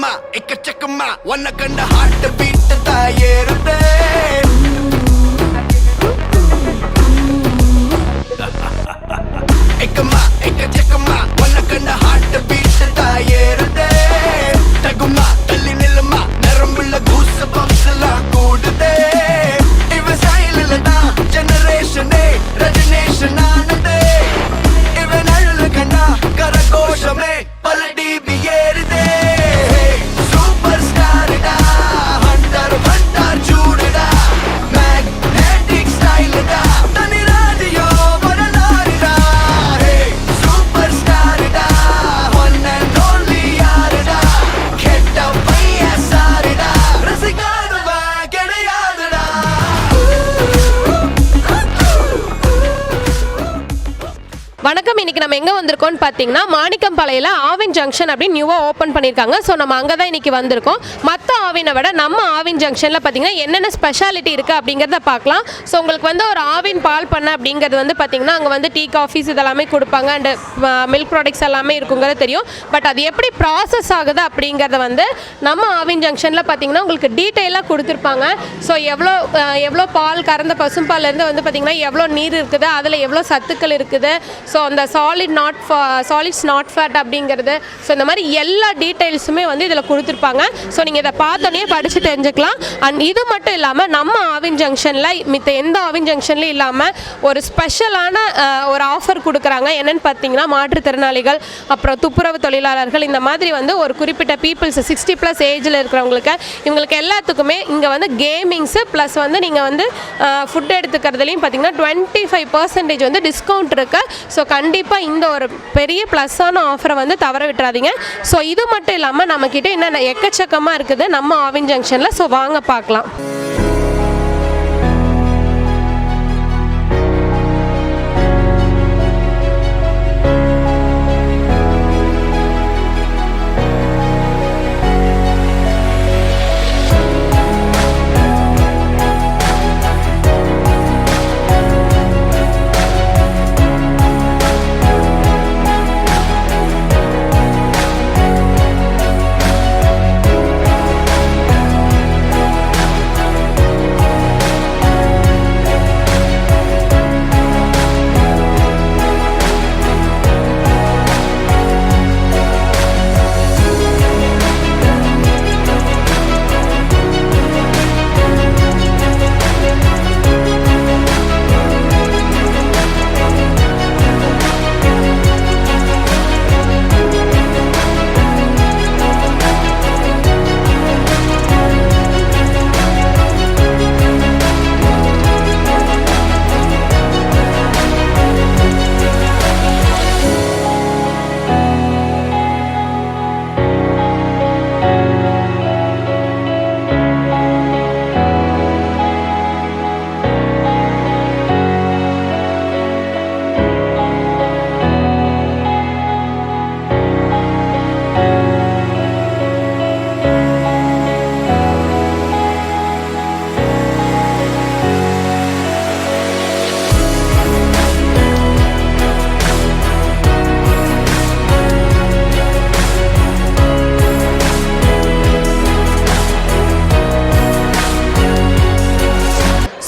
எக்கம்மா எக்கச்சக்கம்மா உன்னை கண்ட heart beat தாயேறுதே எக்கம்மா எக்கச்சக்கம்மா உன்னை கண்ட ஹார்ட் பீட் தாயேறுதே தகுமா தள்ளி நில்லுமா நரம்புள்ள கூச பம்ஸ் எல்லாம் கூடுதே இவ சைலில் தான் ஜெனரேஷனே ரெஜினேஷன் ஆனதே இவன் அழுல கண்ணா கரகோஷமே பல டிபி ஏறுதே சூப்பர் ஸ்டார்டா ஹண்டர் ஹண்டர் ஜூடடா மேக்னெட்டிக் ஸ்டைல்டா தனி ராஜியோ வரலாறுடா சூப்பர் ஸ்டார்டா ஒன் அண்ட் ஒன்லி யாருடா கெட்ட பையன் சாருடா ரசிகாதவா கிடையாதுடா. வணக்கம். இன்னைக்கு நம்ம எங்கே வந்திருக்கோம்னு பார்த்தீங்கன்னா மாணிக்கம்பாளையில் ஆவின் ஜங்ஷன் அப்படின்னு நியூவாக ஓப்பன் பண்ணியிருக்காங்க. ஸோ நம்ம அங்கே தான் இன்றைக்கி வந்திருக்கோம். மற்ற ஆவினை விட நம்ம ஆவின் ஜங்ஷனில் பார்த்தீங்கன்னா என்னென்ன ஸ்பெஷாலிட்டி இருக்குது அப்படிங்கிறத பார்க்கலாம். ஸோ உங்களுக்கு வந்து ஒரு ஆவின் பால் பண்ண அப்படிங்கிறது வந்து பார்த்திங்கன்னா அங்கே வந்து டீ காஃபீஸ் இதெல்லாமே கொடுப்பாங்க அண்டு மில்க் ப்ராடக்ட்ஸ் எல்லாமே இருக்குங்கிறது தெரியும். பட் அது எப்படி ப்ராசஸ் ஆகுது அப்படிங்கிறத வந்து நம்ம ஆவின் ஜங்ஷனில் பார்த்தீங்கன்னா உங்களுக்கு டீட்டெயிலாக கொடுத்துருப்பாங்க. ஸோ எவ்வளோ பால் கறந்த பசும்பால்லேருந்து வந்து பார்த்திங்கன்னா எவ்வளோ நீர் இருக்குது, அதில் எவ்வளோ சத்துக்கள் இருக்குது, ஸோ அந்த சாலிட்ஸ் நாட் ஃபேட் அப்படிங்கிறது, ஸோ இந்த மாதிரி எல்லா டீட்டெயில்ஸுமே வந்து இதில் கொடுத்துருப்பாங்க. ஸோ நீங்கள் இதை பார்த்தோன்னே படித்து தெரிஞ்சுக்கலாம். அண்ட் இது மட்டும் இல்லாமல் நம்ம ஆவின் ஜங்ஷனில் மித்த எந்த ஆவின் ஜங்ஷன்லையும் இல்லாமல் ஒரு ஸ்பெஷலான ஒரு ஆஃபர் கொடுக்குறாங்க. என்னென்னு பார்த்தீங்கன்னா மாற்றுத்திறனாளிகள், அப்புறம் துப்புரவு தொழிலாளர்கள், இந்த மாதிரி வந்து ஒரு குறிப்பிட்ட பீப்புள்ஸ் 60+ ஏஜில் இருக்கிறவங்களுக்கு இவங்களுக்கு எல்லாத்துக்குமே இங்கே வந்து கேமிங்ஸு ப்ளஸ் வந்து நீங்கள் வந்து ஃபுட் எடுத்துக்கிறதுலையும் பார்த்தீங்கன்னா 25% வந்து டிஸ்கவுண்ட் இருக்குது. ஸோ கண்டிப்பாக இந்த ஒரு பெரிய ப்ளஸ்ஸான ஆஃபரை வந்து தவற விட்டுறாதீங்க. ஸோ இது மட்டும் இல்லாமல் நம்மக்கிட்ட என்னென்ன எக்கச்சக்கமாக இருக்குது நம்ம ஆவின் ஜங்ஷனில். ஸோ வாங்க பார்க்கலாம்.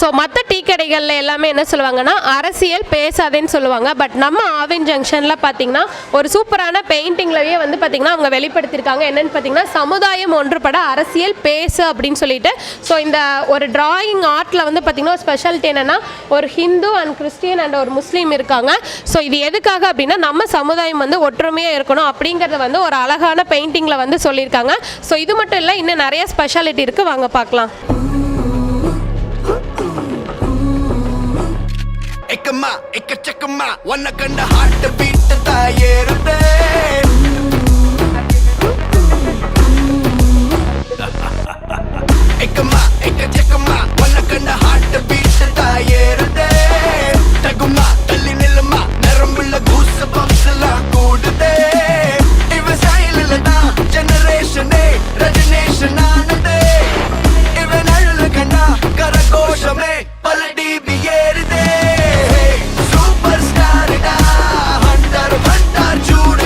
ஸோ மற்ற டீ கடைகளில் எல்லாமே என்ன சொல்லுவாங்கன்னா அரசியல் பேசாதேன்னு சொல்லுவாங்க. பட் நம்ம ஆவின் ஜங்ஷனில் பார்த்திங்கன்னா ஒரு சூப்பரான பெயிண்டிங்லவே வந்து பார்த்திங்கன்னா அவங்க வெளிப்படுத்தியிருக்காங்க. என்னென்னு பார்த்திங்கன்னா சமுதாயம் ஒன்றுபட அரசியல் பேசு அப்படின்னு சொல்லிட்டு. ஸோ இந்த ஒரு டிராயிங் ஆர்ட்டில் வந்து பார்த்திங்கன்னா ஒரு ஸ்பெஷாலிட்டி என்னென்னா ஒரு ஹிந்து அண்ட் கிறிஸ்டியன் அண்ட் ஒரு முஸ்லீம் இருக்காங்க. ஸோ இது எதுக்காக அப்படின்னா நம்ம சமுதாயம் வந்து ஒற்றுமையாக இருக்கணும் அப்படிங்கிறத வந்து ஒரு அழகான பெயிண்டிங்கில் வந்து சொல்லியிருக்காங்க. ஸோ இது மட்டும் இல்லை, இன்னும் நிறைய ஸ்பெஷாலிட்டி இருக்குது, வாங்க பார்க்கலாம். எக்கம்மா எக்கச்சக்கம்மா உன்னை கண்ட ஹார்ட் பீட் தாயேறுதே எக்கம்மா எக்கச்சக்கம்மா உன்னை கண்ட ஹார்ட் பீட் தாயேறுதே தகுமா தள்ளி நில்லுமா நரம்புள்ள கூச பம்ஸ் எல்லாம் கூடுதே இவ சைலில் தான் ஜெனரேஷனே ரெஜினேஷன் ஆனதே இவன் அழுல கண்ணா கரகோஷமே பல டிபி ஏறுதே சூப்பர் ஸ்டார்டா ஹண்டர் ஹண்டர் ஜூட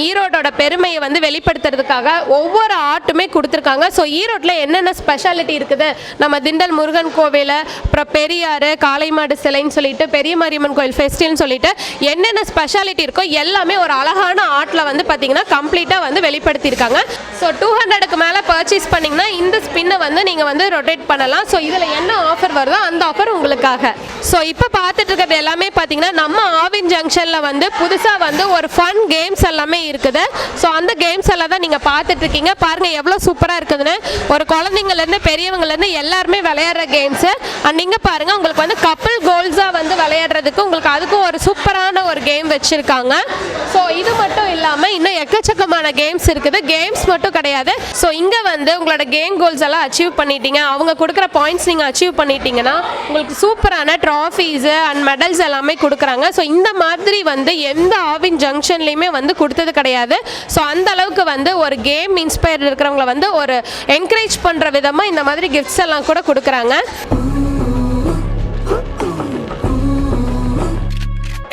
ஈரோடோட பெருமையை வந்து வெளிப்படுத்துறதுக்காக ஒவ்வொரு ஆர்ட்டுமே கொடுத்துருக்காங்க. ஸோ ஈரோட்டில் என்னென்ன ஸ்பெஷாலிட்டி இருக்குது, நம்ம திண்டல் முருகன் கோவில், அப்புறம் பெரியாறு, காளைமாடு சிலைன்னு சொல்லிட்டு பெரிய மாரியம்மன் கோயில் ஃபெஸ்டிவல்னு சொல்லிட்டு என்னென்ன ஸ்பெஷாலிட்டி இருக்கோ எல்லாமே ஒரு அழகான ஆர்ட்டில் வந்து பார்த்தீங்கன்னா கம்ப்ளீட்டாக வந்து வெளிப்படுத்தியிருக்காங்க. ஸோ 200க்கு மேலே பர்ச்சேஸ் பண்ணிங்கன்னா இந்த ஸ்பின்னை வந்து நீங்கள் வந்து ரொட்டேட் பண்ணலாம். ஸோ இதில் என்ன ஆஃபர் வருதோ அந்த ஆஃபர் உங்களுக்காக. ஸோ இப்போ பார்த்துட்டு இருக்கிறது எல்லாமே பார்த்தீங்கன்னா நம்ம ஆவின் ஜங்ஷனில் வந்து புதுசாக வந்து ஒரு ஃபன் கேம்ஸ் எல்லாமே இருக்குது. ஸோ அந்த கேம்ஸ் எல்லாம் தான் நீங்கள் பார்த்துட்டு இருக்கீங்க. பாருங்கள் எவ்வளோ சூப்பராக இருக்குதுன்னு. ஒரு குழந்தைங்கள்லேருந்து பெரியவங்கலேருந்து எல்லாருமே விளையாடுற கேம்ஸு. அண்ட் நீங்கள் பாருங்கள் உங்களுக்கு வந்து கப்பிள் கோல்ஸாக வந்து விளையாடுறதுக்கு உங்களுக்கு அதுக்கும் ஒரு சூப்பரான ஒரு கேம் வச்சுருக்காங்க. ஸோ இது மட்டும் இல்லாமல் இன்னும் எக்கச்சக்கமான கேம்ஸ் இருக்குது. கேம்ஸ் மட்டும் கிடையாது. ஸோ இங்கே வந்து உங்களோட கேம் கோல்ஸ் எல்லாம் அச்சீவ் பண்ணிட்டீங்க, அவங்க கொடுக்குற பாயிண்ட்ஸ் நீங்கள் அச்சீவ் பண்ணிட்டீங்கன்னா உங்களுக்கு சூப்பரான ட்ராஃபீஸு அண்ட் மெடல்ஸ் எல்லாமே கொடுக்குறாங்க. ஸோ இந்த மாதிரி வந்து எந்த ஆவின் ஜங்ஷன்லேயுமே வந்து கொடுத்தது கிடையாது. ஸோ அந்த அளவுக்கு வந்து ஒரு கேம் இன்ஸ்பயர்ட் இருக்கிறவங்கள வந்து ஒரு என்கரேஜ் பண்ணுற விதமாக இந்த மாதிரி கிஃப்ட்ஸ் எல்லாம் கூட கொடுக்குறாங்க.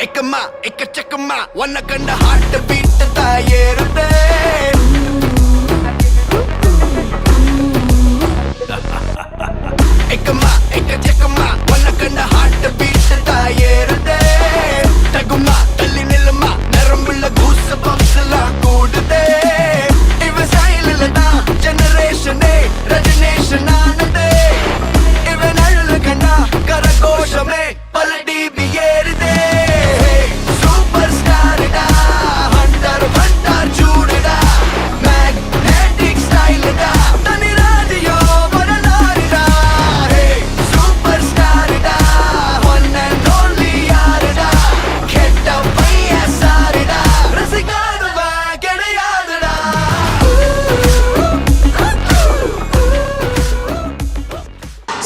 எக்கம்மா எக்கச்சக்கம்மா ஒன்ன கண்ட ஹார்ட் பீட் தாயேறுதே. எக்கம்மா எக்கச்சக்கம்மா ஒன்ன கண்ட ஹார்ட் பீட் தாயேறுதே. தகுமா தள்ளி நில்லுமா நரம்புள்ள கூச பம்ஸ்லாம் கூடுதே. இவ சைலில் தான் ஜெனரேஷனே ரெஜினேஷன் ஆனதே. இவன் அழுல கண்டா கரகோஷமே பல டிபி ஏறுதே.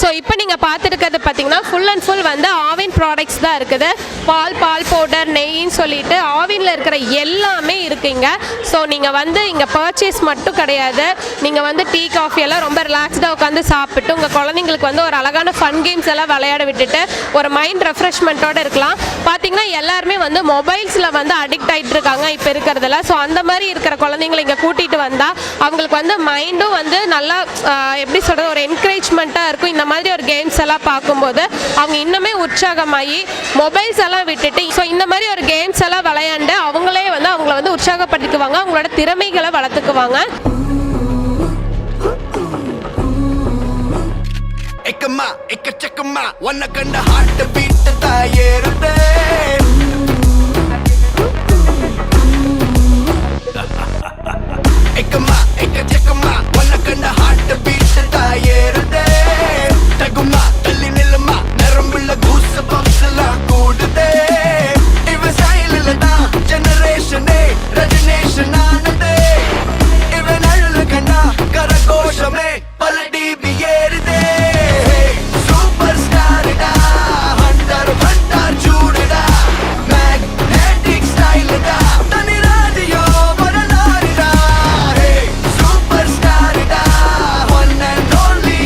ஸோ இப்போ நீங்கள் பார்த்துருக்கிறது பார்த்தீங்கன்னா ஃபுல் அண்ட் ஃபுல் வந்து ஆவின் ப்ராடக்ட்ஸ் தான் இருக்குது. பால் பவுடர், நெய்ன்னு சொல்லிட்டு ஆவினில் இருக்கிற எல்லாமே இருக்குங்க. ஸோ நீங்கள் வந்து இங்கே பர்ச்சேஸ் மட்டும் கிடையாது, நீங்கள் வந்து டீ காஃபி எல்லாம் ரொம்ப ரிலாக்ஸ்டாக உட்காந்து சாப்பிட்டு உங்கள் குழந்தைங்களுக்கு வந்து ஒரு அழகான ஃபன் கேம்ஸ் எல்லாம் விளையாட விட்டுட்டு ஒரு மைண்ட் ரெஃப்ரெஷ்மெண்ட்டோடு இருக்கலாம். பார்த்தீங்கன்னா எல்லாருமே வந்து மொபைல்ஸில் வந்து அடிக்ட் ஆகிட்டு இருக்காங்க இப்போ இருக்கிறதுல. ஸோ அந்த மாதிரி இருக்கிற குழந்தைங்களை இங்கே கூட்டிகிட்டு வந்தால் அவங்களுக்கு வந்து மைண்டும் வந்து நல்லா எப்படி சொல்கிறது ஒரு என்கரேஜ்மெண்ட்டாக இருக்கும். இந்த மாதிரி ஒரு கேம்ஸ் எல்லாம் பார்க்கும்போது அவங்க இன்னுமே உற்சாகமாகி மொபைல்ஸ் எல்லாம் விட்டுட்டு ஸோ இந்த மாதிரி ஒரு கேம்ஸ் எல்லாம் விளையாண்டு அவங்களே வந்து அவங்கள வந்து உற்சாகப்படுத்திக்குவாங்க, அவங்களோட திறமைகளை வளர்த்துக்குவாங்க. எக்கம்மா எக்கச்சக்கம்மா ஒன்ன கண்ட ஹார்ட் பீட் தாயேறுதே. எக்கம்மா எக்கச்சக்கம்மா ஒன்ன கண்ட ஹார்ட் பீட் தாயேறுதே. தகுமா தள்ளி நில்லுமா நரம்புள்ள கூச பம்ஸ்லாம் கூடுதே. இவ சைலில் தான் ஜெனரேஷனே ரெஜினேஷன் ஆனதே. இவன் அழுல கண்டா கரகோஷமே பல டிபி ஏறுதே. சூப்பர் ஸ்டார்டா ஹண்டர் ஹண்டர் சூடுடா மேக்னெட்டிக் ஸ்டைல்டா தனி ராஜியோ வரலாறுடா. சூப்பர் ஸ்டார்டா ஒன் அண்ட் ஒன்லி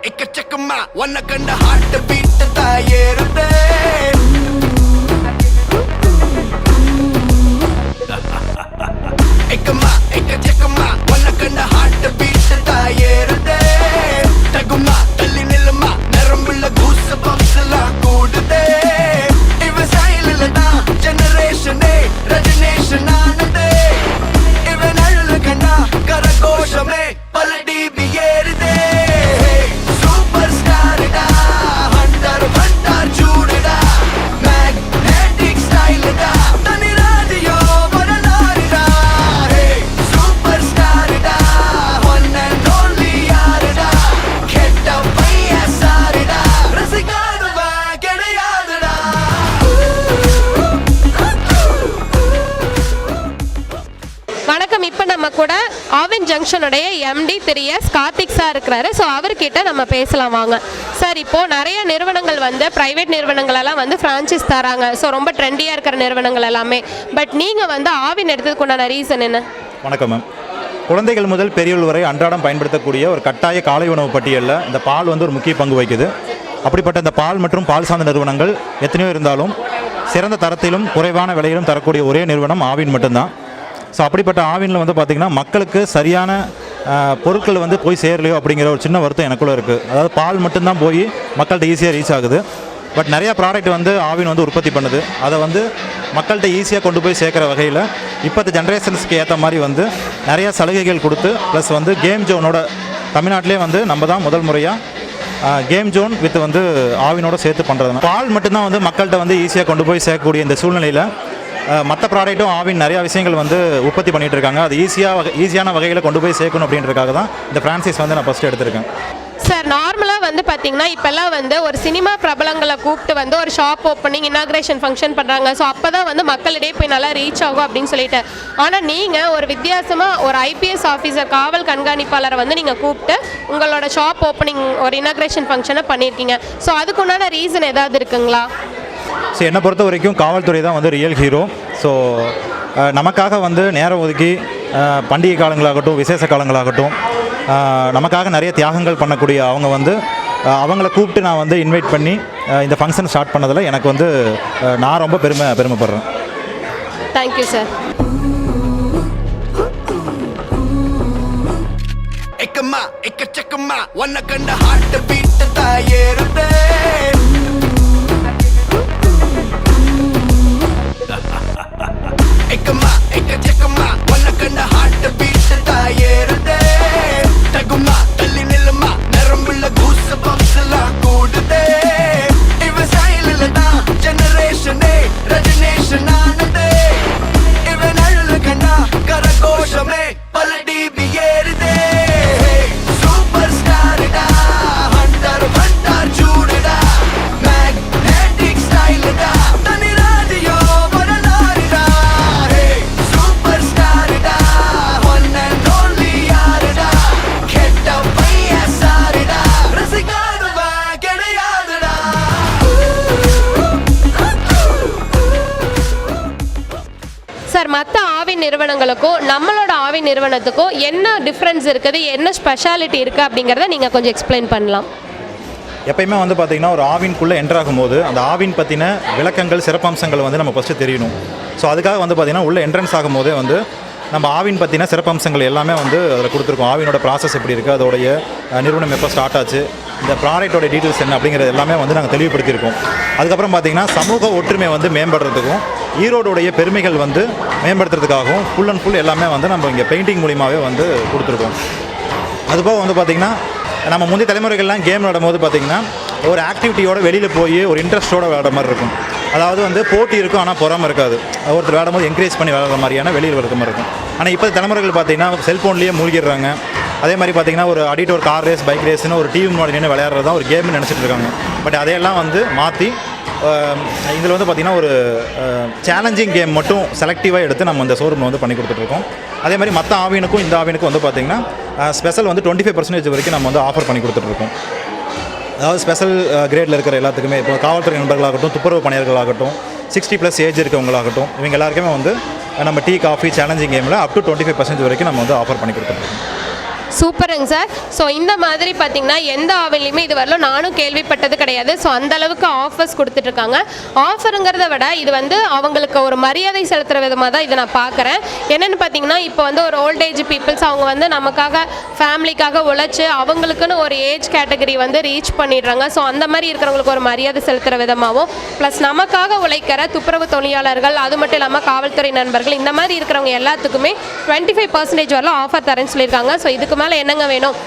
எக்கச்சக்கமா ஒன்ன கண்ட ஹார்ட் பீட் தாயேறுதே எக்கச்சக்கமா ஒன்ன கண்ட ஹார்ட் பீட் தாயேறுதே தகுமா தள்ளி நில்லுமா நரம்புள்ள கூஸ் பம்ப்ஸ் எல்லாம் கூடுதே இவ ஸ்டைல்ல தான் ஜெனரேஷனே ரஜினேஷன் ஆனதே இவன் அழுல கண்டா கரகோஷமே பல டிபி ஏறுதே சூப்பர் ஸ்டார்டா ஹண்டர் ஹண்டர் சூடுடா மேக்னெட்டிக் ஸ்டைல்டா தனி ராஜியோ வரலாறுடா சூப்பர் ஸ்டார்டா ஒன் அண்ட் ஒன்லி யாருடா கெட்ட பைய சாருடா ரசிக்காதவா கிடையாதுடா வணக்கம். இப்போ நம்ம கூட ஆவின் ஜங்ஷனுடைய எம்டி 3S கார்த்திக் சார் இருக்கிறாரு. ஸோ அவர்கிட்ட நம்ம பேசலாம் வாங்க. சார், இப்போது நிறைய நிறுவனங்கள் வந்து ப்ரைவேட் நிறுவனங்கள் எல்லாம் வந்து ஃப்ரான்ச்சைஸ் தராங்க. ஸோ ரொம்ப ட்ரெண்டியாக இருக்கிற நிறுவனங்கள் எல்லாமே. பட் நீங்கள் வந்து ஆவின் எடுத்ததுக்கு உண்டான ரீசன் என்ன? வணக்கம் மேம். குழந்தைகள் முதல் பெரியவர்கள் வரை அன்றாடம் பயன்படுத்தக்கூடிய ஒரு கட்டாய காலை உணவு பட்டியலில் இந்த பால் வந்து ஒரு முக்கிய பங்கு வகிக்குது. அப்படிப்பட்ட இந்த பால் மற்றும் பால் சார்ந்த நிறுவனங்கள் எத்தனையோ இருந்தாலும் சிறந்த தரத்திலும் குறைவான விலையிலும் தரக்கூடிய ஒரே நிறுவனம் ஆவின் மட்டும்தான். ஸோ அப்படிப்பட்ட ஆவினில் வந்து பார்த்திங்கன்னா மக்களுக்கு சரியான பொருட்கள் வந்து போய் சேரலையோ அப்படிங்கிற ஒரு சின்ன வருத்தம் எனக்குள்ளே இருக்குது. அதாவது பால் மட்டும்தான் போய் மக்கள்கிட்ட ஈஸியாக ரீச் ஆகுது. பட் நிறையா ப்ராடக்ட் வந்து ஆவின் வந்து உற்பத்தி பண்ணுது. அதை வந்து மக்கள்கிட்ட ஈஸியாக கொண்டு போய் சேர்க்குற வகையில் இப்போத்த ஜென்ரேஷன்ஸ்க்கு ஏற்ற மாதிரி வந்து நிறையா சலுகைகள் கொடுத்து ப்ளஸ் வந்து கேம் ஜோனோட தமிழ்நாட்டிலே வந்து நம்ம தான் முதல் முறையாக கேம் ஜோன் வித் வந்து ஆவினோட சேர்த்து பண்ணுறது. பால் மட்டும்தான் வந்து மக்கள்கிட்ட வந்து ஈஸியாக கொண்டு போய் சேர்க்கக்கூடிய இந்த சூழ்நிலையில் மற்ற ப்ராடக்ட்டும் ஆவின் நிறையா விஷயங்கள் வந்து உற்பத்தி பண்ணிகிட்டு இருக்காங்க. அது ஈஸியான வகையில் கொண்டு போய் சேர்க்கணும் அப்படின்றதுக்காக தான் இந்த ஃப்ரான்ச்சைஸ் வந்து நான் ஃபஸ்ட்டு எடுத்திருக்கேன். சார், நார்மலாக வந்து பார்த்தீங்கன்னா இப்போல்லாம் வந்து ஒரு சினிமா பிரபலங்களை கூப்பிட்டு வந்து ஒரு ஷாப் ஓப்பனிங் இனாக்ரேஷன் ஃபங்க்ஷன் பண்ணுறாங்க. ஸோ அப்போ தான் வந்து மக்களிடையே போய் நல்லா ரீச் ஆகும் அப்படின்னு சொல்லிட்டு. ஆனால் நீங்கள் ஒரு வித்தியாசமாக ஒரு ஐபிஎஸ் ஆஃபீஸர் காவல் கண்காணிப்பாளரை வந்து நீங்கள் கூப்பிட்டு உங்களோட ஷாப் ஓப்பனிங் ஒரு இனாக்ரேஷன் ஃபங்க்ஷனை பண்ணியிருக்கீங்க. ஸோ அதுக்குண்டான ரீசன் ஏதாவது இருக்குங்களா? ஸோ என்னை பொறுத்த வரைக்கும் காவல்துறை தான் வந்து ரியல் ஹீரோ. ஸோ நமக்காக வந்து நேரம் ஒதுக்கி பண்டிகை காலங்களாகட்டும் விசேஷ காலங்களாகட்டும் நமக்காக நிறைய தியாகங்கள் பண்ணக்கூடிய அவங்க வந்து அவங்கள கூப்பிட்டு நான் வந்து இன்வைட் பண்ணி இந்த ஃபங்க்ஷன் ஸ்டார்ட் பண்ணதில் எனக்கு வந்து நான் ரொம்ப பெருமைப்படுறேன். Thank you sir. எக்கச்சக்கமா ஒன்ன கண்ட ஹார்ட் பீட் தாயேறுதே எக்கச்சக்கமா ஒன்ன கண்ட ஹார்ட் பீட் தாயேறுதே தகுமா தள்ளி நில்லுமா நரம்புள்ள கூஸ் பம்ப்ஸ் எல்லாம் கூடுதே இவ ஸ்டைல்ல தான் ஜெனரேஷனே ரஜினேஷன் ஆனதே இவன் அழுல கண்டா கரகோஷமே பல டிபி ஏறுதே சூப்பர் ஸ்டார்டா ஹண்டர் ஹண்டர் சூடுடா மேக்னெட்டிக் ஸ்டைல்டா தனி ராஜியோ வரலாறுடா சூப்பர் ஸ்டார்டா ஒன் அண்ட் ஒன்லி யாருடா கெட்ட பைய சாருடா ரசிக்காதவா கிடையாதுடா. சார், மற்ற ஆவின் நிறுவனங்களுக்கும் நம்மளோட ஆவின் நிறுவனத்துக்கும் என்ன டிஃப்ரென்ஸ் இருக்குது, என்ன ஸ்பெஷாலிட்டி இருக்குது அப்படிங்கிறத நீங்கள் கொஞ்சம் எக்ஸ்பிளைன் பண்ணலாம். எப்பயுமே வந்து பார்த்திங்கன்னா ஒரு ஆவின்குள்ளே என்டர் ஆகும்போது அந்த ஆவின் பற்றின விளக்கங்கள் சிறப்பம்சங்கள் வந்து நம்ம ஃபஸ்ட்டு தெரியணும். ஸோ அதுக்காக வந்து பார்த்திங்கன்னா உள்ளே என்ட்ரன்ஸ் ஆகும்போதே வந்து நம்ம ஆவின் பற்றின சிறப்பம்சங்கள் எல்லாமே வந்து அதில் கொடுத்துருக்கோம். ஆவினோட ப்ராசஸ் எப்படி இருக்குது, அதோடைய நிறுவனம் எப்போ ஸ்டார்ட் ஆச்சு, இந்த ப்ராடக்டோட டீட்டெயில்ஸ் என்ன அப்படிங்கிறது எல்லாமே வந்து நாங்கள் தெளிவுபடுத்தியிருக்கோம். அதுக்கப்புறம் பார்த்திங்கன்னா சமூக ஒற்றுமை வந்து மேம்படுறதுக்கும் ஈரோடுடைய பெருமைகள் வந்து மேம்படுத்துறதுக்காகவும் ஃபுல் அண்ட் ஃபுல் எல்லாமே வந்து நம்ம இங்கே பெயிண்டிங் மூலியமாகவே வந்து கொடுத்துருக்கோம். அதுபோக வந்து பார்த்திங்கன்னா நம்ம முந்தைய தலைமுறைகள்லாம் கேம் விளையாடும்போது பார்த்திங்கன்னா ஒரு ஆக்டிவிட்டியோட வெளியில் போய் ஒரு இன்ட்ரெஸ்ட்டோட விளையாடுற மாதிரி இருக்கும். அதாவது வந்து போட்டி இருக்கும் ஆனால் பொறாமல் இருக்காது. ஒருத்தர் விளையாடும்போது என்கரேஜ் பண்ணி விளையாடுற மாதிரியான வெளியில் விளையாடுற மாதிரி இருக்கும். ஆனால் இப்போ தலைமுறைகள் பார்த்திங்கன்னா செல்ஃபோன்லேயே மூழ்கிடுறாங்க. அதே மாதிரி பார்த்திங்கன்னா ஒரு அடிட்டு ஒரு கார் ரேஸ் பைக் ரேஸ்னு ஒரு டிவி முன்னாடி நின்று விளையாடுறது தான் ஒரு கேம்னு நினச்சிட்டு இருக்காங்க. பட் அதையெல்லாம் வந்து மாற்றி இதில் வந்து பார்த்திங்கன்னா ஒரு சேலஞ்சிங் கேம் மட்டும் செலக்டிவாக எடுத்து நம்ம இந்த ஷோரூமில் வந்து பண்ணி கொடுத்துட்ருக்கோம். அதே மாதிரி மற்ற ஆவினுக்கும் இந்த ஆவினுக்கும் வந்து பார்த்திங்கன்னா ஸ்பெஷல் வந்து 25% வரைக்கும் நம்ம வந்து ஆஃபர் பண்ணி கொடுத்துட்ருக்கோம். அதாவது ஸ்பெஷல் கிரேடில் இருக்கிற எல்லாத்துக்குமே இப்போ காவல்துறை நண்பர்களாகட்டும் துப்புரவு பணியர்களாகட்டும் 60+ ஏஜ் இருக்கவங்களாகட்டும் இவங்க எல்லாருக்குமே வந்து நம்ம டீ காஃபி சேலஞ்சிங் கேமில் அப் டு 25% வரைக்கும் நம்ம வந்து ஆஃபர் பண்ணி கொடுத்துட்ருக்கோம். சூப்பருங்க சார். ஸோ இந்த மாதிரி பார்த்தீங்கன்னா எந்த ஆவின்லையுமே இது வரலும் நானும் கேள்விப்பட்டது கிடையாது. ஸோ அந்த அளவுக்கு ஆஃபர்ஸ் கொடுத்துட்ருக்காங்க. ஆஃபருங்கிறத விட இது வந்து அவங்களுக்கு ஒரு மரியாதை செலுத்துகிற விதமாக தான் இதை நான் பார்க்குறேன். என்னென்னு பார்த்தீங்கன்னா இப்போ வந்து ஒரு ஓல்டேஜ் பீப்புள்ஸ் அவங்க வந்து நமக்காக ஃபேமிலிக்காக உழைச்சி அவங்களுக்குன்னு ஒரு ஏஜ் கேட்டகரி வந்து ரீச் பண்ணிடுறாங்க. ஸோ அந்த மாதிரி இருக்கிறவங்களுக்கு ஒரு மரியாதை செலுத்துகிற விதமாகவும் ப்ளஸ் நமக்காக உழைக்கிற துப்புரவு தொழிலாளர்கள் அது மட்டும் இல்லாமல் காவல்துறை நண்பர்கள் இந்த மாதிரி இருக்கிறவங்க எல்லாத்துக்குமே 25% வரலாம் ஆஃபர் தரேன்னு சொல்லியிருக்காங்க. ஸோ இதுக்கு மேலே என்னங்க வேணும்?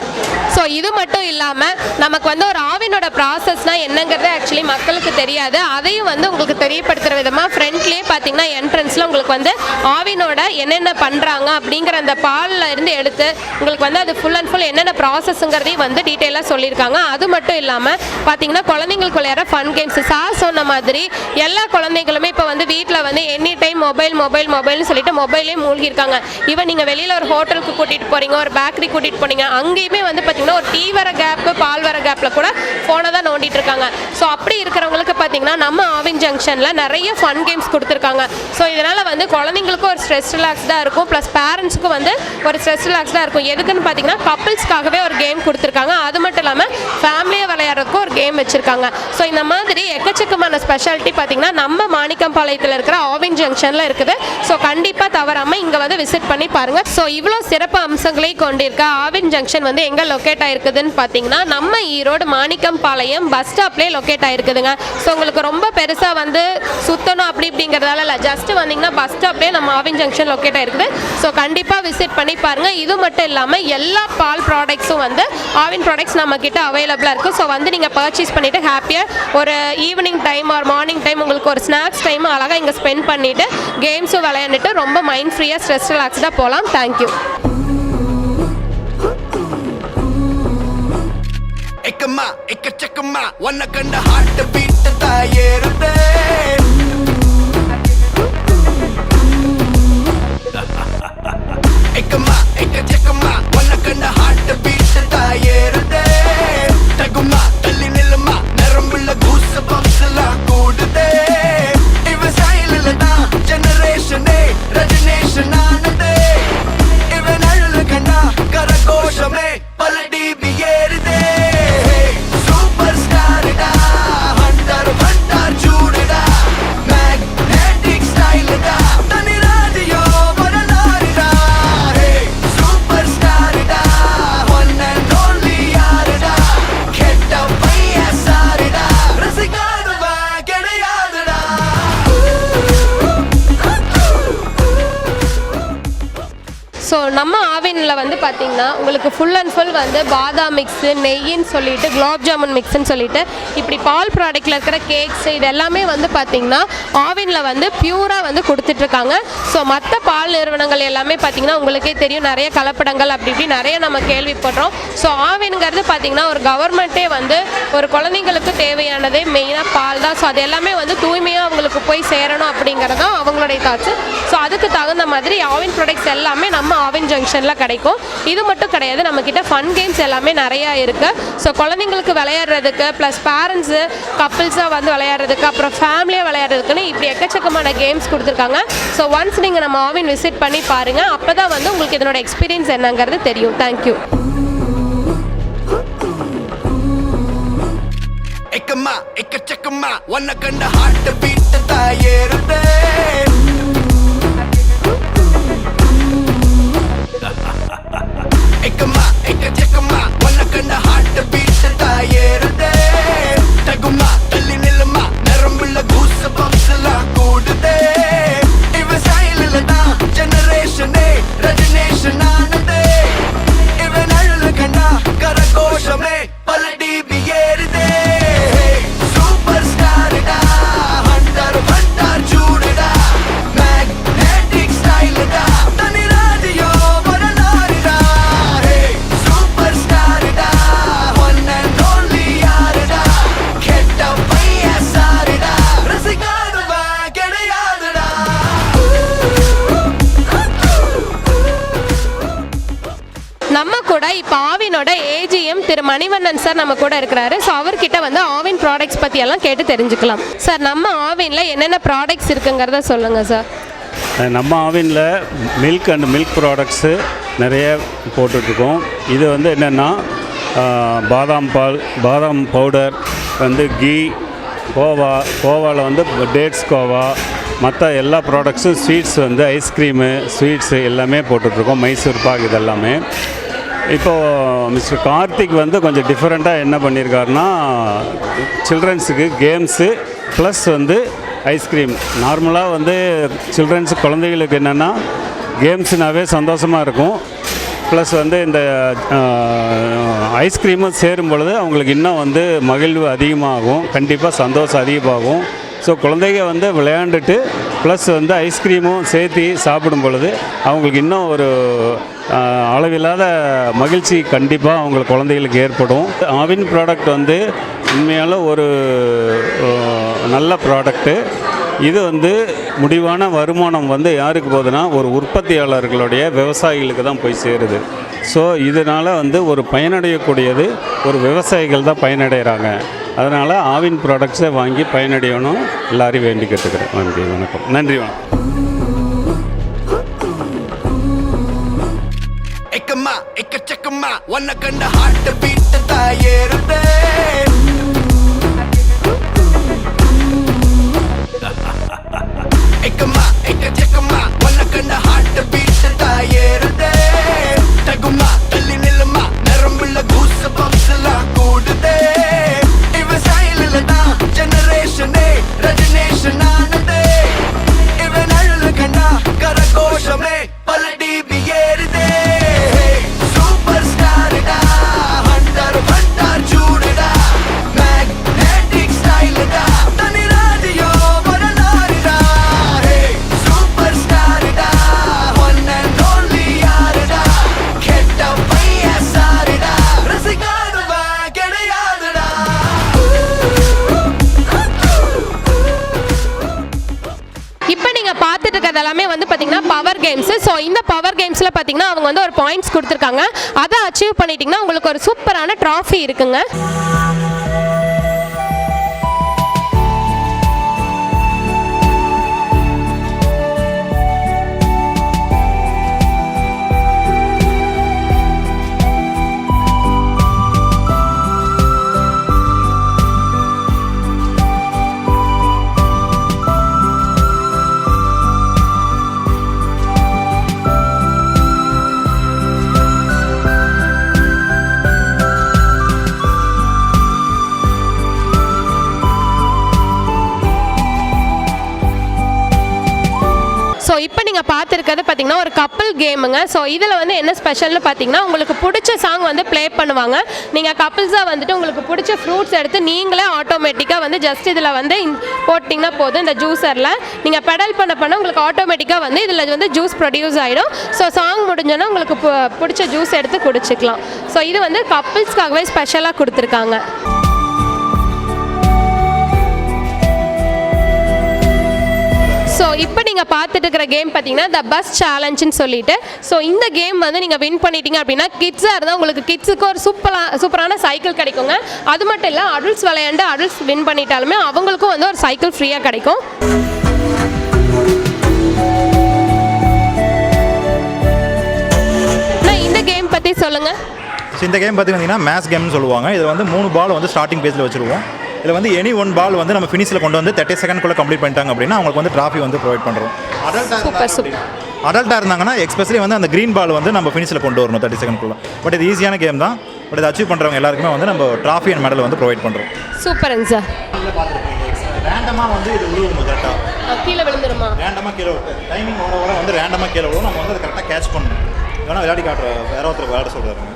ஸோ இது மட்டும் இல்லாமல் நமக்கு வந்து ஒரு ஆவினோட ப்ராசஸ்னால் என்னங்கிறது ஆக்சுவலி மக்களுக்கு தெரியாது. அதையும் வந்து உங்களுக்கு தெரியப்படுத்துகிற விதமாக ஃப்ரண்ட்லேயே பார்த்தீங்கன்னா என்ட்ரன்ஸில் உங்களுக்கு வந்து ஆவினோட என்னென்ன பண்ணுறாங்க அப்படிங்கிற அந்த பாலில் இருந்து எடுத்து உங்களுக்கு வந்து அது ஃபுல் அண்ட் ஃபுல் என்னென்ன ப்ராசஸ்ங்கிறதையும் வந்து டீட்டெயிலாக சொல்லியிருக்காங்க. அது மட்டும் இல்லாமல் பார்த்தீங்கன்னா குழந்தைங்களுக்கு விளையாடுற ஃபன் கேம்ஸ் சார் சொன்ன மாதிரி எல்லா குழந்தைங்களுமே இப்போ வந்து வீட்டில் வந்து எனி டைம் மொபைல்னு சொல்லிட்டு மொபைலே மூழ்கியிருக்காங்க. ஈவன் நீங்கள் வெளியில் ஒரு ஹோட்டலுக்கு கூட்டிகிட்டு போகிறீங்க, ஒரு பேக்கரி கூட்டிகிட்டு போனீங்க, அங்கேயுமே வந்து பார்த்தீங்கன்னா ஒரு டீ வர கேப்பு பால் வர கேப்பில் கூட ஃபோனை தான் நோண்டிட்டு இருக்காங்க. ஸோ அப்படி இருக்கிறவங்களுக்கு பார்த்தீங்கன்னா நம்ம ஆவின் ஜங்ஷனில் நிறைய ஃபன் கேம்ஸ் கொடுத்துருக்காங்க. ஸோ இதனால் வந்து குழந்தைங்களுக்கும் ஒரு ஸ்ட்ரெஸ் ரிலாக்ஸ்டாக இருக்கும், ப்ளஸ் பேரண்ட்ஸுக்கும் வந்து ஒரு ஸ்ட்ரெஸ் ரிலாக்ஸ்டாக இருக்கும். எதுக்குன்னு பார்த்தீங்கன்னா கப்பிள்ஸ்க்காகவே ஒரு கேம் கொடுத்துருக்காங்க. அது மட்டும் இல்லாமல் ஃபேமிலியை விளையாடுறதுக்கும் ஒரு கேம் வச்சுருக்காங்க. ஸோ இந்த மாதிரி எக்கச்சக்கமான ஸ்பெஷாலிட்டி பார்த்தீங்கன்னா நம்ம மாணிக்கம்பாளையத்தில் இருக்கிற ஆவின் ஜங்ஷனில் இருக்குது. ஸோ கண்டிப்பாக தவறாமல் இங்கே வந்து விசிட் பண்ணி பாருங்கள். ஸோ இவ்வளோ சிறப்பு அம்சங்களை கொண்டிருக்க ஆவின் ஜங்ஷன் வந்து எங்கே லொக்கேட் ஆயிருக்குதுன்னு பார்த்தீங்கன்னா நம்ம ஈரோடு மாணிக்கம்பாளையம் பஸ் ஸ்டாப்லேயே லொக்கேட் ஆயிருக்குதுங்க. ஸோ உங்களுக்கு ரொம்ப பெருசாக வந்து சுத்தணும் அப்படிங்கிறதால இல்லை, ஜஸ்ட் வந்தீங்கன்னா பஸ் ஸ்டாப்லேயே நம்ம ஆவின் ஜங்ஷன் லொக்கேட் ஆயிருக்குது. ஸோ கண்டிப்பாக விசிட் பண்ணி பாருங்கள். இது மட்டும் இல்லாமல் எல்லா பால் ப்ராடக்ட்ஸும் வந்து ஆவின் ப்ராடக்ட்ஸ் நம்மக்கிட்ட அவைலபிளாக இருக்குது. ஸோ வந்து நீங்கள் பர்ச்சேஸ் பண்ணிவிட்டு ஹாப்பியாக ஒரு evening time or morning time உங்களுக்கு ஒரு ஸ்நாக்ஸ் டைம் அழகாக இங்கே ஸ்பெண்ட் பண்ணிவிட்டு கேம்ஸும் விளையாண்டுட்டு ரொம்ப மைண்ட் ஃப்ரீயாக ஸ்ட்ரெஸ் ரிலாக்ஸ்டாக போகலாம். தேங்க்யூ. එකම එක චකම වන්න කණ්ඩ හාට පිට තායේරුදේ එකම එක චකම වන්න කණ්ඩ හාට පිට තායේරුදේ තගුම තලි නිලම නරඹුල ගුස්ස පක්සලා කූඩදේ ඉව සයිලලදා ජෙනරේෂනේ රජනේෂන් ආනදේ ඉව නළුල කණ්ඩ කරഘോഷமே பலடி பியேருதே ஸோ நம்ம ஆவினில் வந்து பார்த்திங்கன்னா உங்களுக்கு ஃபுல் அண்ட் ஃபுல் வந்து பாதாம் மிக்ஸு நெய்யின்னு சொல்லிட்டு குலாப் ஜாமுன் மிக்ஸ்ன்னு சொல்லிட்டு இப்படி பால் ப்ராடக்ட்டில் இருக்கிற கேக்ஸ் இது எல்லாமே வந்து பார்த்திங்கன்னா ஆவினில் வந்து பியூராக வந்து கொடுத்துட்ருக்காங்க. ஸோ மற்ற பால் நிறுவனங்கள் எல்லாமே பார்த்திங்கன்னா உங்களுக்கே தெரியும் நிறைய கலப்படங்கள் அப்படி இப்படி நிறைய நம்ம கேள்விப்படுறோம். ஸோ ஆவினுங்கிறது பார்த்திங்கன்னா ஒரு கவர்மெண்ட்டே வந்து ஒரு குழந்தைங்களுக்கு தேவையானதே மெயினாக பால் தான். ஸோ அது எல்லாமே வந்து தூய்மையாக அவங்களுக்கு போய் சேரணும் அப்படிங்கிறது தான் அவங்களுடைய தாட்ஸு. ஸோ அதுக்கு தகுந்த மாதிரி ஆவின் ப்ராடக்ட்ஸ் எல்லாமே நம்ம ஆவின் ஜங்ஷனில் கிடைக்கும். இது மட்டும் கிடையாது, நம்மக்கிட்ட ஃபன் கேம்ஸ் எல்லாமே நிறையா இருக்குது. ஸோ குழந்தைங்களுக்கு விளையாடுறதுக்கு ப்ளஸ் பேரண்ட்ஸு கப்பிள்ஸாக வந்து விளையாடுறதுக்கு அப்புறம் ஃபேமிலியாக விளையாடுறதுக்குன்னு இப்படி எக்கச்சக்கமான கேம்ஸ் கொடுத்துருக்காங்க. ஸோ ஒன்ஸ் நீங்கள் நம்ம ஆவின் விசிட் பண்ணி பாருங்கள். அப்போ தான் வந்து உங்களுக்கு இதனோட எக்ஸ்பீரியன்ஸ் என்னங்கிறது தெரியும். தேங்க்யூ. එකම එක චකම වන්න කණ්ඩ හාට පිට තායේරුදේ එකම එක චකම වන්න කණ්ඩ හාට පිට තායේරුදේ තගුම තලි නිලම නරඹුල ගුස්ස පක්සලා කූඩදේ ඉව සයිලලදා ජෙනරේෂනේ රජනේෂන් ආනදේ ඉව නළුල කණ්ඩ කරഘോഷமே பலடி பியேருதே நம்ம கூட இப்போ ஆவினோட ஏஜிஎம் திரு மணிவண்ணன் சார் நம்ம கூட இருக்கிறாரு. ஸோ அவர்கிட்ட வந்து ஆவின் ப்ராடக்ட்ஸ் பற்றி எல்லாம் கேட்டு தெரிஞ்சுக்கலாம். சார் நம்ம ஆவினில் என்னென்ன ப்ராடக்ட்ஸ் இருக்குங்கிறத சொல்லுங்கள் சார். நம்ம ஆவினில் மில்க் அண்ட் மில்க் ப்ராடக்ட்ஸு நிறைய போட்டுட்ருக்கோம். இது வந்து என்னென்னா பாதாம் பால், பாதாம் பவுடர், வந்து கீ, கோவாவில் வந்து டேட்ஸ் கோவா, மற்ற எல்லா ப்ராடக்ட்ஸும், ஸ்வீட்ஸ் வந்து ஐஸ்கிரீமு, ஸ்வீட்ஸு எல்லாமே போட்டுட்ருக்கோம். மைசூர் பாக் இதெல்லாமே. இப்போது மிஸ்டர் கார்த்திக் வந்து கொஞ்சம் டிஃப்ரெண்ட்டாக என்ன பண்ணியிருக்காருன்னா, சில்ட்ரன்ஸுக்கு கேம்ஸு ப்ளஸ் வந்து ஐஸ்கிரீம். நார்மலாக வந்து சில்ட்ரன்ஸு குழந்தைகளுக்கு என்னென்னா கேம்ஸுனாவே சந்தோஷமாக இருக்கும். ப்ளஸ் வந்து இந்த ஐஸ்கிரீமும் சேரும் பொழுது அவங்களுக்கு இன்னும் வந்து மகிழ்வு அதிகமாகும், கண்டிப்பாக சந்தோஷம் அதிகமாகும். ஸோ குழந்தைங்க வந்து விளையாண்டுட்டு ப்ளஸ் வந்து ஐஸ்கிரீமும் சேர்த்து சாப்பிடும் பொழுது அவங்களுக்கு இன்னும் ஒரு அளவில்லாத மகிழ்ச்சி கண்டிப்பாக அவங்களுக்கு குழந்தைகளுக்கு ஏற்படும். ஆவின் ப்ராடக்ட் வந்து உண்மையால் ஒரு நல்ல ப்ராடக்ட்டு. இது வந்து முடிவான வருமானம் வந்து யாருக்கு போகுதுன்னா, ஒரு உற்பத்தியாளர்களுடைய விவசாயிகளுக்கு தான் போய் சேருது. ஸோ இதனால் வந்து ஒரு பயனடையக்கூடியது ஒரு விவசாயிகள் தான் பயனடைகிறாங்க. அதனால் ஆவின் ப்ராடக்ட்ஸை வாங்கி பயனடையணும் எல்லாரையும் வேண்டி கேட்டுக்கிறேன். நன்றி, வணக்கம். நன்றி, வணக்கம். எக்கம்மா எக்கச்சக்கம்மா ஒன்ன கண்ட ஹார்ட் பீட் தாயேறுதே. எக்கம்மா எக்கச்சக்கம்மா ஒன்ன கண்ட ஹார்ட் பீட் தாயேறுதே. தகுமா தள்ளி நில்லுமா நரம்புள்ள கூஸ் பம்ப்ஸ் எல்லாம் கூடுதே. இவ ஸ்டைலில் தான் ஜெனரேஷனே ரெஜினேஷன் ஆனதே. இவன் அழுது கண்டா கரகோஷமே பல டிபி ஏறுதே. சூப்பர் ஸ்டார்டா ஹண்டர் ஹண்டர் சூடுடா மேக்னெட்டிக் ஸ்டைல்டா தனி ராஜியோ வரலாறுடா. சூப்பர் ஸ்டார்டா ஒன் அண்ட் ஒன்லி யாருடா கெட்ட பையன் சாருடா ரசிக்காதவா கிடையாதுடா. இப்போ நீங்கள் பார்த்துட்டு இருக்கிறது எல்லாமே வந்து பார்த்தீங்கன்னா பவர் கேம்ஸு. ஸோ இந்த பவர் கேம்ஸில் பார்த்தீங்கன்னா அவங்க வந்து ஒரு பாயிண்ட்ஸ் கொடுத்துருக்காங்க. அதை அச்சீவ் பண்ணிட்டீங்கன்னா உங்களுக்கு ஒரு சூப்பரான ட்ராஃபி இருக்குங்க. ஸோ இப்போ நீங்கள் பார்த்துருக்கிறது பார்த்தீங்கன்னா ஒரு கப்பல் கேமுங்க. ஸோ இதில் வந்து என்ன ஸ்பெஷல்னு பார்த்தீங்கன்னா, உங்களுக்கு பிடிச்ச சாங் வந்து ப்ளே பண்ணுவாங்க. நீங்கள் கப்பிள்ஸாக வந்துட்டு உங்களுக்கு பிடிச்ச ஃப்ரூட்ஸ் எடுத்து நீங்களே ஆட்டோமேட்டிக்காக வந்து ஜஸ்ட் இதில் வந்து போட்டிங்கன்னா போதும். இந்த ஜூஸரில் நீங்கள் பெடல் பண்ண உங்களுக்கு ஆட்டோமேட்டிக்காக வந்து இதில் வந்து ஜூஸ் ப்ரொடியூஸ் ஆகிடும். ஸோ சாங் முடிஞ்சோன்னா உங்களுக்கு பிடிச்ச ஜூஸ் எடுத்து குடிச்சிக்கலாம். ஸோ இது வந்து கப்பிள்ஸ்க்காகவே ஸ்பெஷலாக கொடுத்துருக்காங்க. ஸோ இப்போ நீங்கள் பார்த்துட்டு இருக்கிற கேம் பார்த்தீங்கன்னா த பஸ் சேலஞ்சுன்னு சொல்லிட்டு. ஸோ இந்த கேம் வந்து நீங்கள் வின் பண்ணிட்டீங்க அப்படின்னா கிட்ஸாக இருந்தால் உங்களுக்கு கிட்ஸுக்கு ஒரு சூப்பரான சைக்கிள் கிடைக்குங்க. அது மட்டும் இல்லை, அடல்ட்ஸ் விளையாண்டு அடல்ட்ஸ் வின் பண்ணிட்டாலுமே அவங்களுக்கும் வந்து ஒரு சைக்கிள் ஃப்ரீயாக கிடைக்கும். இந்த கேம் பற்றி சொல்லுங்கள். இந்த கேம் பார்த்தீங்கன்னா மேத்ஸ் கேம்னு சொல்லுவாங்க. இதில் வந்து 3 பால் வந்து ஸ்டார்டிங் பேஜில் வச்சுருவோம். இதில் வந்து எனி 1 பால் வந்து நம்ம ஃபினிஷில் கொண்டு வந்து 30 செகண்ட்குள்ளே கம்ப்ளீட் பண்ணிட்டாங்க அப்படின்னா அவங்களுக்கு வந்து ட்ராஃபி வந்து ப்ரொவைட் பண்ணுறோம். அடல்ட்டாக இருந்தாங்கன்னா எக்ஸ்பெஷலி வந்து அந்த க்ரீன் பால் வந்து நம்ம ஃபினிஷில் கொண்டு வரணும் 30 செகண்ட்குள்ளே. பட் இது ஈஸியான கேம் தான். பட் இதை அச்சீவ் பண்ணுறவங்க எல்லாருக்குமே வந்து நம்ம ட்ராஃபி அண்ட் மெடல் வந்து ப்ரொவைட் பண்ணுறோம். சூப்பருங்க சார். ரேண்டமாக வந்து இது விழுவும் கரெக்டாக கீழே விழுந்துருமா? ரேண்டமாக கீழே டைமிங் ஓட வந்து ரேண்டமாக கீழே விழுவும். நம்ம வந்து அதை கரெக்டாக கேட்ச் பண்ணணும். வேணால் விளையாடி காட்டுற வேற ஒருத்தர் விளையாட சொல்கிறாருங்க.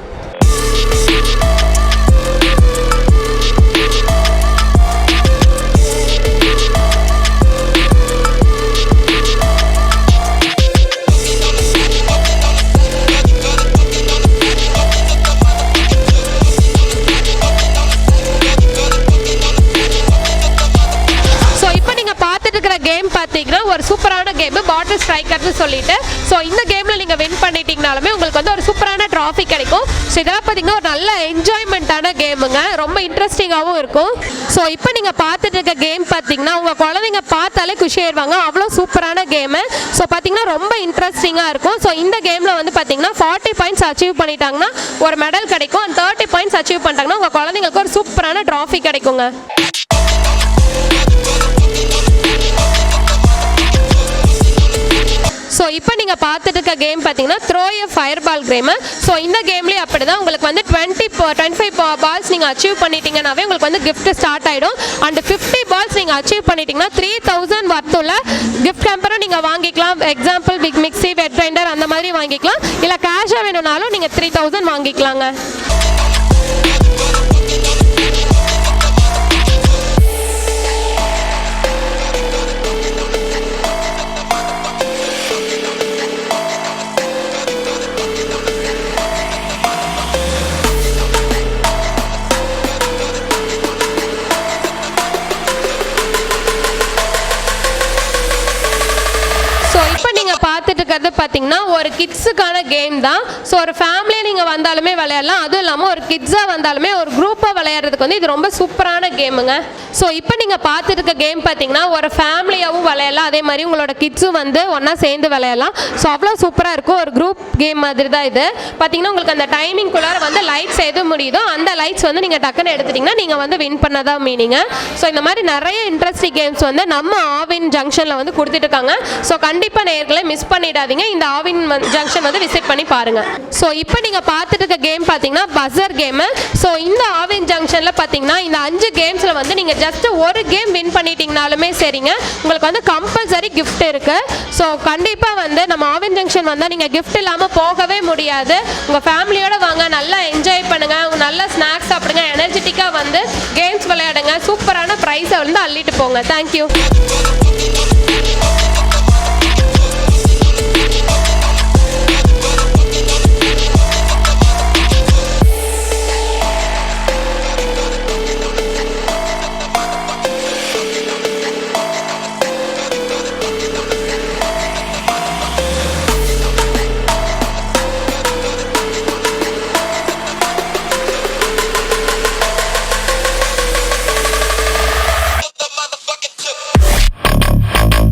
கேம் பார்த்தீங்கன்னா ஒரு சூப்பரான கேம் பாட்டில் ஸ்ட்ரைக்கர்னு சொல்லிட்டு. ஸோ இந்த கேமில் நீங்கள் வின் பண்ணிட்டீங்கனாலுமே உங்களுக்கு வந்து ஒரு சூப்பரான ட்ராஃபி கிடைக்கும். ஸோ இதெல்லாம் பார்த்தீங்கன்னா ஒரு நல்ல என்ஜாய்மெண்ட்டான கேமுங்க, ரொம்ப இன்ட்ரெஸ்டிங்காகவும் இருக்கும். ஸோ இப்போ நீங்கள் பார்த்துட்டு இருக்க கேம் பார்த்தீங்கன்னா உங்கள் குழந்தைங்க பார்த்தாலே குஷியாயிருவாங்க, அவ்வளோ சூப்பரான கேமு. ஸோ பார்த்தீங்கன்னா ரொம்ப இன்ட்ரெஸ்டிங்காக இருக்கும். ஸோ இந்த கேமில் வந்து பார்த்தீங்கன்னா 40 பாயிண்ட்ஸ் அச்சீவ் பண்ணிட்டாங்கன்னா ஒரு மெடல் கிடைக்கும். அந்த 30 பாயிண்ட்ஸ் அச்சீவ் பண்ணிட்டாங்கன்னா உங்கள் குழந்தைங்களுக்கு ஒரு சூப்பரான ட்ராஃபி கிடைக்குங்க. ஸோ இப்போ நீங்கள் பார்த்துட்டு இருக்க கேம் பார்த்தீங்கன்னா throw a fireball game. So இந்த கேம்லேயே அப்படி தான் உங்களுக்கு வந்து 25 பால்ஸ் நீங்கள் அச்சீவ் பண்ணிட்டீங்கன்னாவே உங்களுக்கு வந்து கிஃப்ட் ஸ்டார்ட் ஆகிடும். அண்ட் 50 பால்ஸ் நீங்கள் அச்சீவ் பண்ணிட்டீங்கன்னா 3000 வர்த்துள்ள கிஃப்ட் கேம்பரும் நீங்கள் வாங்கிக்கலாம். Example big mixie, wet grinder அந்த மாதிரி வாங்கிக்கலாம். இல்லை கேஷாக வேணும்னாலும் நீங்கள் 3000 வாங்கிக்கலாங்க. பார்த்துட்டு இருக்கிறது பார்த்தீங்கன்னா ஒரு கிட்ஸுக்கான கேம் தான். ஸோ ஒரு ஃபேமிலியாக நீங்கள் வந்தாலுமே விளையாடலாம். அதுவும் இல்லாமல் ஒரு கிட்ஸாக வந்தாலுமே ஒரு குரூப்பாக விளையாடுறதுக்கு வந்து இது ரொம்ப சூப்பரான கேமுங்க. ஸோ இப்போ நீங்கள் பார்த்துட்டு இருக்க கேம் பார்த்தீங்கன்னா ஒரு ஃபேமிலியாகவும் விளையாடலாம், அதே மாதிரி உங்களோட கிட்ஸும் வந்து ஒன்றா சேர்ந்து விளையாடலாம். ஸோ அவ்வளோ சூப்பராக இருக்கும். ஒரு குரூப் கேம் மாதிரி தான் இது. பார்த்தீங்கன்னா உங்களுக்கு அந்த டைமிங்குள்ளார வந்து லைட்ஸ் எது முடியுதோ அந்த லைட்ஸ் வந்து நீங்கள் டக்குன்னு எடுத்துட்டிங்கன்னா நீங்கள் வந்து வின் பண்ணதான் மீனிங்க. ஸோ இந்த மாதிரி நிறைய இன்ட்ரெஸ்டிங் கேம்ஸ் வந்து நம்ம ஆவின் ஜங்ஷனில் வந்து கொடுத்துட்டு இருக்காங்க. ஸோ கண்டிப்பாக நேயர்களை மிஸ் பண்ணிடாதீங்க. இந்த ஆவின் ஜங்ஷன் வந்து விசிட் பண்ணி பாருங்க. ஸோ இப்போ நீங்கள் பார்த்துட்டு இருக்க கேம் பார்த்தீங்கன்னா பஸர் கேமு. ஸோ இந்த ஆவின் ஜங்ஷனில் பார்த்தீங்கன்னா இந்த 5 கேம்ஸில் வந்து நீங்கள் ஜஸ்ட் ஒரு கேம் வின் பண்ணிட்டீங்கனாலுமே சரிங்க, உங்களுக்கு வந்து கம்பல்சரி கிஃப்ட் இருக்கு. ஸோ கண்டிப்பாக வந்து நம்ம ஆவின் ஜங்ஷன் வந்தால் நீங்கள் கிஃப்ட் இல்லாமல் போகவே முடியாது. உங்கள் ஃபேமிலியோட வாங்க, நல்லா என்ஜாய் பண்ணுங்க, நல்ல ஸ்நாக்ஸ் சாப்பிடுங்க, எனர்ஜெட்டிக்காக வந்து கேம்ஸ் விளையாடுங்க, சூப்பரான ப்ரைஸை வந்து அள்ளிட்டு போங்க. தேங்க்யூ. the motherfucking tip.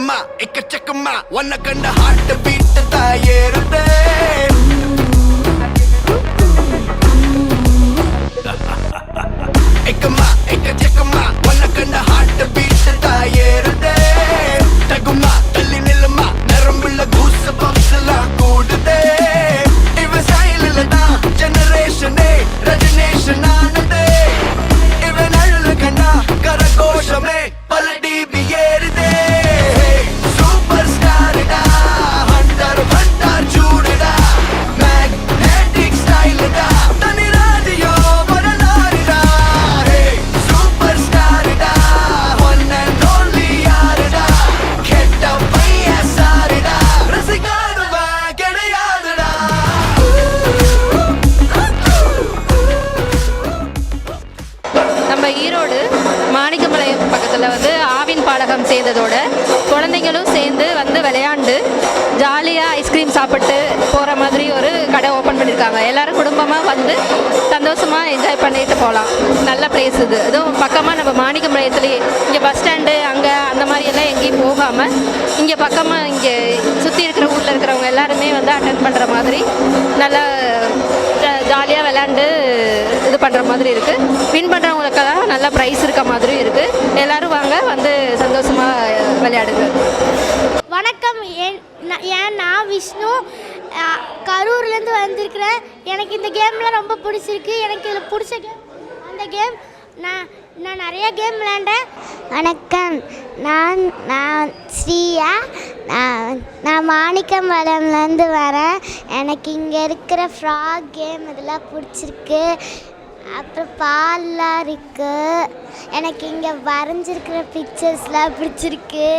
எக்கச்சக்கமா எக்கச்சக்கமா ஒன்ன கண்ட ஹார்ட் பீட் தாயேறுதே எக்கமா எக்கச்சக்கமா ஒன்ன கண்ட ஹார்ட் பீட் தாயேறுதே தகுமா தள்ளி நில்லுமா நரம்புள்ள கூஸ் பம்ப்ஸ் எல்லாம் கூடுதே இவ ஸ்டைல்ல தான் ஜெனரேஷனே ரஜினேஷன் ஆனதே இவன் அழுல கண்டா கரகோஷமே பல டிபி ஏறுதே சூப்பர் ஸ்டார்டா ஹண்டர் ஹண்டர் சூடடா மேக்னெட்டிக் ஸ்டைல்டா தனி ராஜியோ வரலாறுடா சூப்பர் ஸ்டார்டா ஒன் அண்ட் ஒன்லி யாருடா கெட்ட பைய சாருடா ரசிக்காதவ கிடையாதுடா நம்ம ஈரோடு மாணிக்கம்பாளையம் பக்கத்தில் வந்து ஆவின் பாலகம் சேர்ந்ததோட குழந்தைங்களும் சேர்ந்து வந்து விளையாண்டு ஜாலியாக ஐஸ்கிரீம் சாப்பிட்டு போகிற மாதிரி ஒரு கடை ஓப்பன் பண்ணியிருக்காங்க. எல்லோரும் குடும்பமாக வந்து சந்தோஷமாக என்ஜாய் பண்ணிட்டு போகலாம். நல்ல பிளேஸ் இது. இதுவும் பக்கமாக நம்ம மாணிக்கம்பாளையத்துலேயே இங்கே பஸ் ஸ்டாண்டு அங்கே அந்த மாதிரி எல்லாம் எங்கேயும் போகாமல் இங்கே பக்கமாக இங்கே சுற்றி இருக்கிற ஊரில் இருக்கிறவங்க எல்லாருமே வந்து அட்டென்ட் பண்ணுற மாதிரி நல்லா ஜாலியாக விளையாண்டு இது பண்ணுற மாதிரி இருக்குது. வின் பண்ணுறவங்களுக்கெல்லாம் நல்ல ப்ரைஸ் இருக்க மாதிரி இருக்குது. எல்லோரும் வாங்க வந்து சந்தோஷமாக விளையாடுங்க. வணக்கம், நான் விஷ்ணு, கரூர்லேருந்து வந்திருக்கிறேன். எனக்கு இந்த கேம்லாம் ரொம்ப பிடிச்சிருக்கு. எனக்கு இதில் பிடிச்ச கேம் அந்த கேம். நான் நிறைய கேம் விளையாண்டேன். வணக்கம், நான் ஸ்ரீயா. நான் மாணிக்கம்பாளையம்லேருந்து வரேன். எனக்கு இங்கே இருக்கிற ஃப்ராக் கேம் இதெல்லாம் பிடிச்சிருக்கு. அப்புறம் பால்லாம் இருக்குது. எனக்கு இங்கே வரைஞ்சிருக்கிற பிக்சர்ஸ்லாம் பிடிச்சிருக்கு.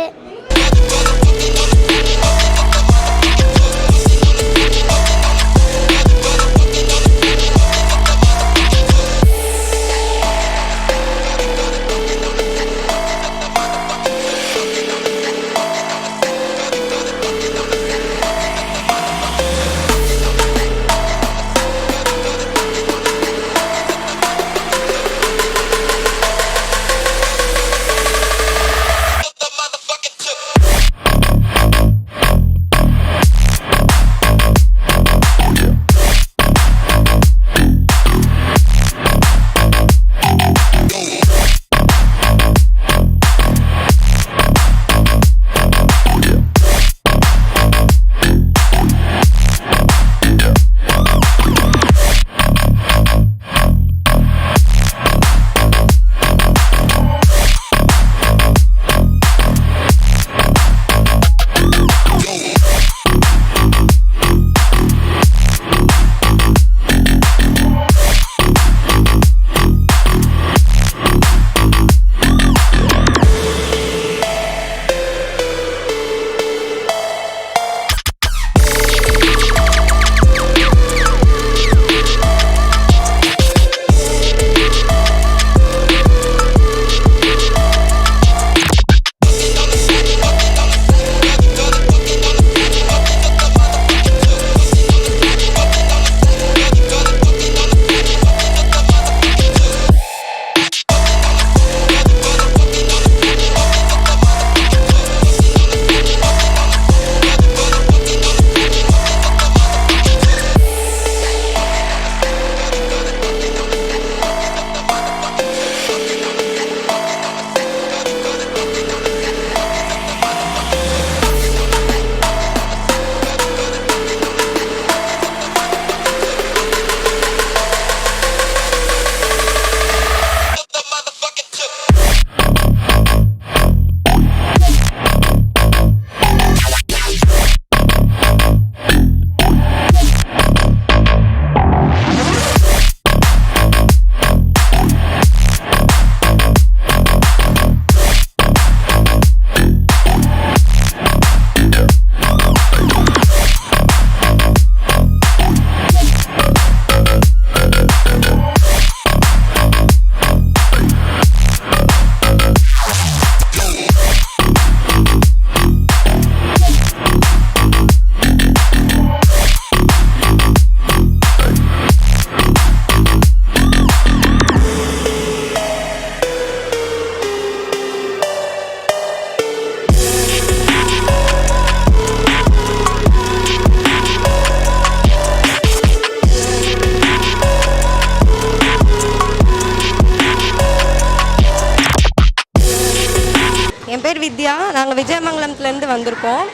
வித்யா. நாங்கள் விஜயமங்கலத்துலேருந்து வந்திருக்கோம்.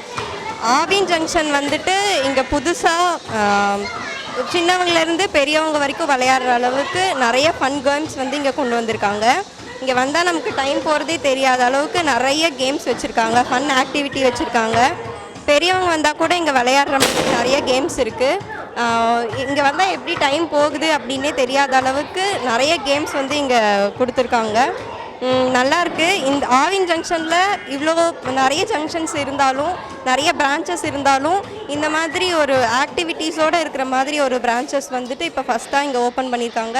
ஆவின் ஜங்ஷன் வந்துட்டு இங்கே புதுசாக சின்னவங்கலேருந்து பெரியவங்க வரைக்கும் விளையாடுற அளவுக்கு நிறைய ஃபன் கேம்ஸ் வந்து இங்கே கொண்டு வந்திருக்காங்க. இங்கே வந்தால் நமக்கு டைம் போகிறதே தெரியாத அளவுக்கு நிறைய கேம்ஸ் வச்சுருக்காங்க, ஃபன் ஆக்டிவிட்டி வச்சுருக்காங்க. பெரியவங்க வந்தால் கூட இங்கே விளையாடுற மாதிரி நிறைய கேம்ஸ் இருக்குது. இங்கே வந்தால் எப்படி டைம் போகுது அப்படின்னே தெரியாத அளவுக்கு நிறைய கேம்ஸ் வந்து இங்கே கொடுத்துருக்காங்க. நல்லாயிருக்கு. இந்த ஆவின் ஜங்ஷனில் இவ்வளோ நிறைய ஜங்ஷன்ஸ் இருந்தாலும், நிறைய பிரான்ச்சஸ் இருந்தாலும், இந்த மாதிரி ஒரு ஆக்டிவிட்டீஸோடு இருக்கிற மாதிரி ஒரு பிரான்ச்சஸ் வந்துட்டு இப்போ ஃபஸ்ட்டாக இங்கே ஓப்பன் பண்ணியிருக்காங்க.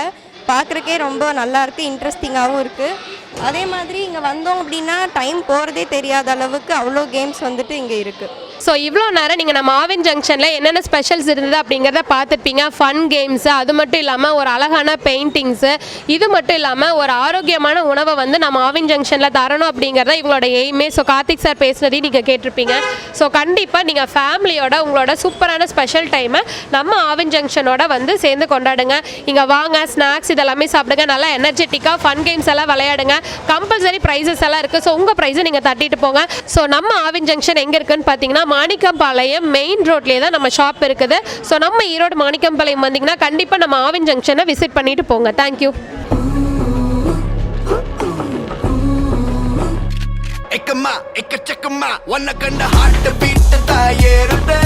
பார்க்குறக்கே ரொம்ப நல்லாயிருக்கு, இன்ட்ரெஸ்டிங்காகவும் இருக்குது. அதே மாதிரி இங்கே வந்தோம் அப்படின்னா டைம் போகிறதே தெரியாத அளவுக்கு அவ்வளோ கேம்ஸ் வந்துட்டு இங்கே இருக்குது. ஸோ இவ்வளோ நேரம் நீங்கள் நம்ம ஆவின் ஜங்ஷனில் என்னென்ன ஸ்பெஷல்ஸ் இருந்தது அப்படிங்கிறத பார்த்துருப்பீங்க. ஃபன் கேம்ஸு, அது மட்டும் இல்லாமல் ஒரு அழகான பெயிண்டிங்ஸு, இது மட்டும் இல்லாமல் ஒரு ஆரோக்கியமான உணவை வந்து நம்ம ஆவின் ஜங்ஷனில் தரணும் அப்படிங்கிறத இவங்களோட எய்மே. ஸோ கார்த்திக் சார் பேசுனதையும் நீங்கள் கேட்டிருப்பீங்க. ஸோ கண்டிப்பாக நீங்கள் ஃபேமிலியோட உங்களோட சூப்பரான ஸ்பெஷல் டைமை நம்ம ஆவின் ஜங்ஷனோட வந்து சேர்ந்து கொண்டாடுங்க. இங்கே வாங்க, ஸ்நாக்ஸ் இதெல்லாமே சாப்பிடுங்க, நல்லா எனர்ஜெட்டிக்காக ஃபன் கேம்ஸ் எல்லாம் விளையாடுங்க. கம்பல்சரி ப்ரைஸஸ் எல்லாம் இருக்குது. ஸோ உங்கள் ப்ரைஸை நீங்கள் தட்டிட்டு போங்க. ஸோ நம்ம ஆவின் ஜங்ஷன் எங்கே இருக்குன்னு பார்த்தீங்கன்னா மாணிக்கம்பாளையம் மெயின் ரோட்லேயே தான் நம்ம ஷாப் இருக்குது. ஸோ நம்ம ஈரோடு மாணிக்கம்பாளையம் வந்தீங்கன்னா கண்டிப்பாக நம்ம ஆவின் ஜங்ஷனை விசிட் பண்ணிட்டு போங்க. தேங்க்யூ. எக்கச்சக்கம்மா ஒன்ன கண்ட ஹார்ட் பீட் தான் ஏறுதே.